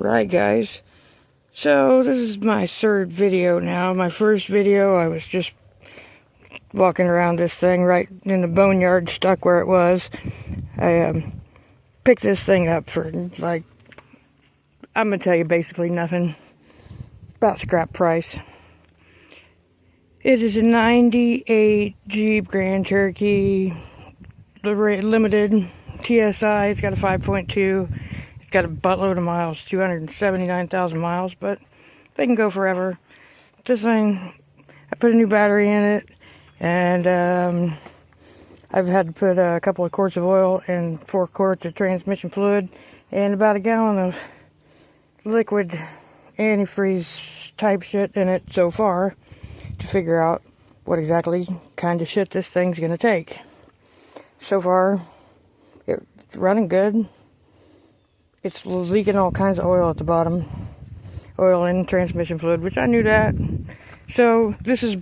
Right, guys, so this is my third video now. My first video, I was just walking around this thing right in the boneyard, stuck where it was. I picked this thing up for, like, I'm gonna tell you basically nothing, about scrap price. It is a 98 Jeep Grand Cherokee Limited TSI. It's got a 5.2. It's got a buttload of miles, 279,000 miles, but they can go forever. This thing, I put a new battery in it, and I've had to put a couple of quarts of oil and 4 quarts of transmission fluid and about a gallon of liquid antifreeze type shit in it so far to figure out what exactly kind of shit this thing's gonna take. So far, it's running good. It's leaking all kinds of oil at the bottom. Oil and transmission fluid, which I knew that. So this is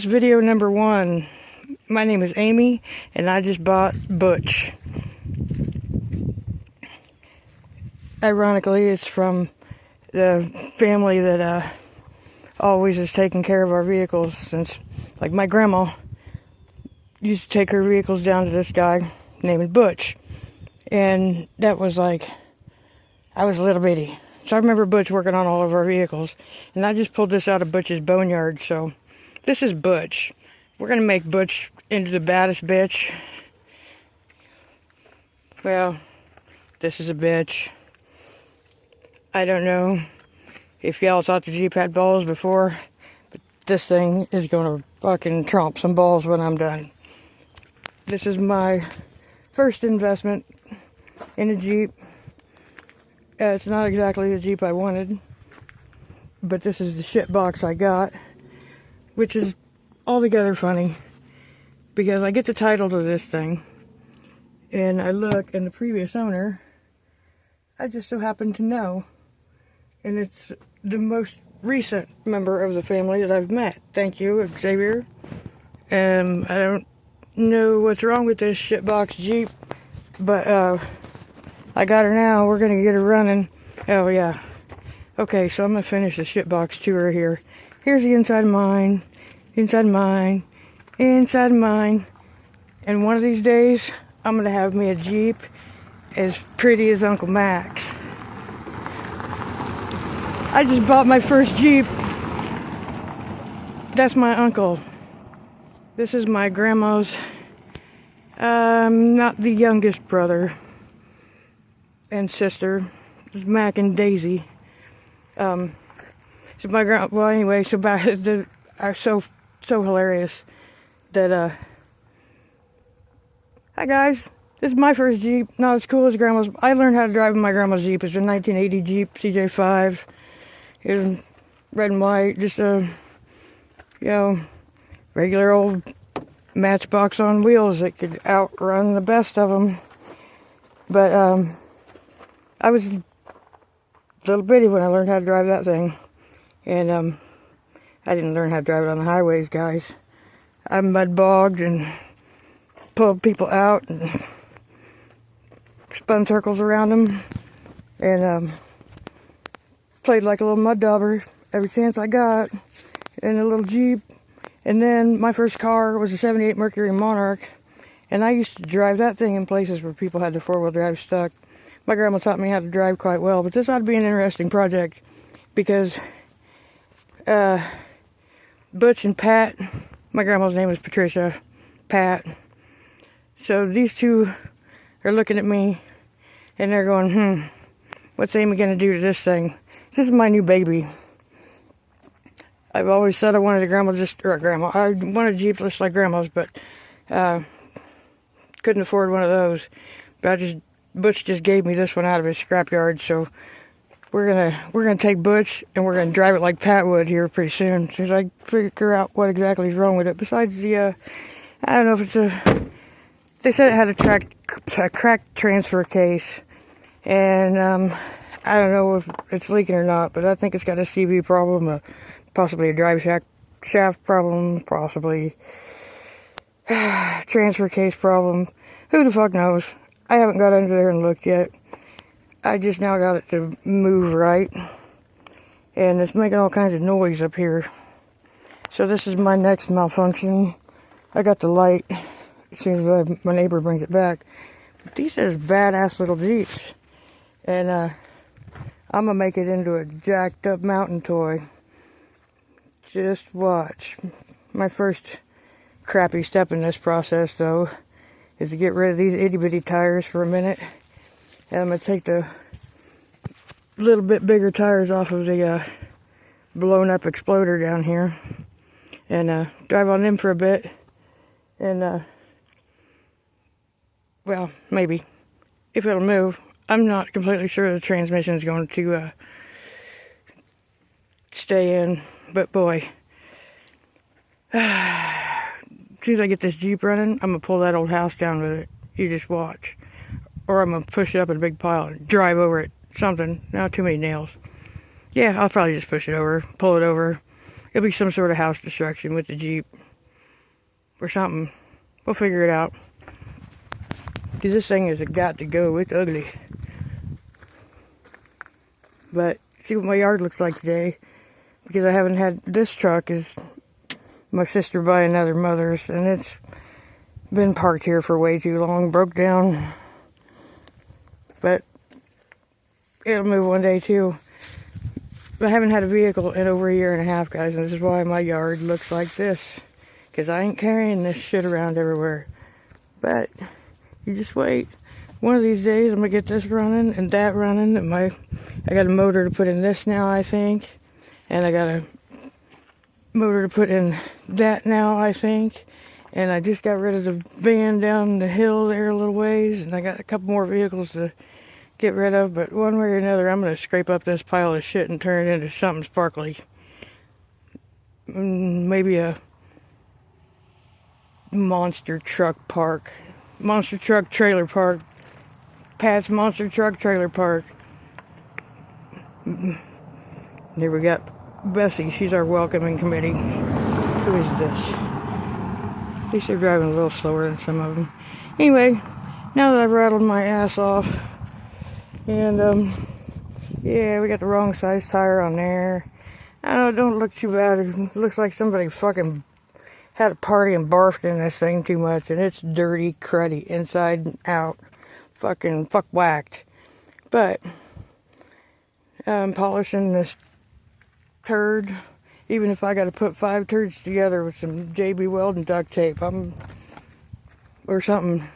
video number 1. My name is Amy, and I just bought Butch. Ironically, it's from the family that always has taken care of our vehicles since, like, my grandma used to take her vehicles down to this guy named Butch. And that was like, I was a little bitty. So I remember Butch working on all of our vehicles. And I just pulled this out of Butch's boneyard. So this is Butch. We're going to make Butch into the baddest bitch. Well, this is a bitch. I don't know if y'all thought the Jeep had balls before, but this thing is going to fucking tromp some balls when I'm done. This is my first investment in a Jeep. It's not exactly the Jeep I wanted, but this is the shit box I got, which is altogether funny because I get the title to this thing and I look, and the previous owner I just so happen to know, and it's the most recent member of the family that I've met. Thank you, Xavier. I don't know what's wrong with this shitbox Jeep, but I got her now. We're gonna get her running. Oh yeah. Okay, so I'm gonna finish the shitbox tour here. Here's the inside of mine, inside of mine, inside of mine. And one of these days, I'm gonna have me a Jeep as pretty as Uncle Max. I just bought my first Jeep. That's my uncle. This is my grandma's, not the youngest brother and sister. This is Mac and Daisy. So my well, anyway, so about the are so hilarious that hi guys, this is my first Jeep. Not as cool as grandma's. I learned how to drive in my grandma's Jeep. It's a 1980 Jeep CJ5. It was red and white, just a, you know, regular old matchbox on wheels that could outrun the best of them. But I was a little bitty when I learned how to drive that thing. And I didn't learn how to drive it on the highways, guys. I mud bogged and pulled people out and spun circles around them. And played like a little mud dauber every chance I got in a little Jeep. And then my first car was a 78 Mercury Monarch, and I used to drive that thing in places where people had their 4-wheel drive stuck. My grandma taught me how to drive quite well, but this ought to be an interesting project because Butch and Pat, my grandma's name was Patricia, Pat. So these two are looking at me and they're going, what's Amy gonna do to this thing? This is my new baby. I've always said I wanted I wanted a Jeep just like grandma's, but couldn't afford one of those. But Butch just gave me this one out of his scrapyard, so we're gonna take Butch and we're gonna drive it like Pat would here pretty soon, as soon as I figure out what exactly is wrong with it. Besides the, I don't know if it's they said it had a cracked transfer case, and I don't know if it's leaking or not, but I think it's got a CV problem, possibly a drive shaft problem, possibly transfer case problem. Who the fuck knows? I haven't got under there and looked yet. I just now got it to move right, and it's making all kinds of noise up here. So this is my next malfunction. I got the light as soon as my neighbor brings it back. But these are badass little Jeeps, and I'm gonna make it into a jacked up mountain toy. Just watch. My first crappy step in this process, though, is to get rid of these itty bitty tires for a minute. And I'm going to take the little bit bigger tires off of the blown up exploder down here. And drive on them for a bit. And, well, maybe. If it'll move. I'm not completely sure the transmission is going to stay in. But boy, as soon as I get this Jeep running, I'm going to pull that old house down with it. You just watch. Or I'm going to push it up in a big pile and drive over it. Something. Not too many nails. Yeah, I'll probably just push it over, pull it over. It'll be some sort of house destruction with the Jeep. Or something. We'll figure it out. Because this thing has got to go. It's ugly. But, see what my yard looks like today. Because I haven't had, this truck is my sister by another mother's, and it's been parked here for way too long, broke down. But it'll move one day too. I haven't had a vehicle in over a year and a half, guys, and this is why my yard looks like this. Because I ain't carrying this shit around everywhere. But you just wait. One of these days I'm gonna get this running and that running, and I got a motor to put in this now, I think. And I got a motor to put in that now, I think. And I just got rid of the van down the hill there a little ways. And I got a couple more vehicles to get rid of. But one way or another, I'm going to scrape up this pile of shit and turn it into something sparkly. Maybe a monster truck park. Monster truck trailer park. Pat's monster truck trailer park. There we got Bessie, she's our welcoming committee. Who is this? At least they're driving a little slower than some of them. Anyway, now that I've rattled my ass off, and yeah, we got the wrong size tire on there. I know it don't look too bad. It looks like somebody fucking had a party and barfed in this thing too much, and it's dirty, cruddy, inside and out. Fucking fuck whacked. But I'm polishing this turd, even if I got to put 5 turds together with some JB Weldon duct tape, or something.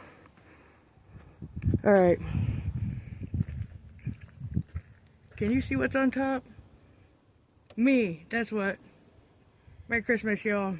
All right. Can you see what's on top? Me. That's what. Merry Christmas, y'all.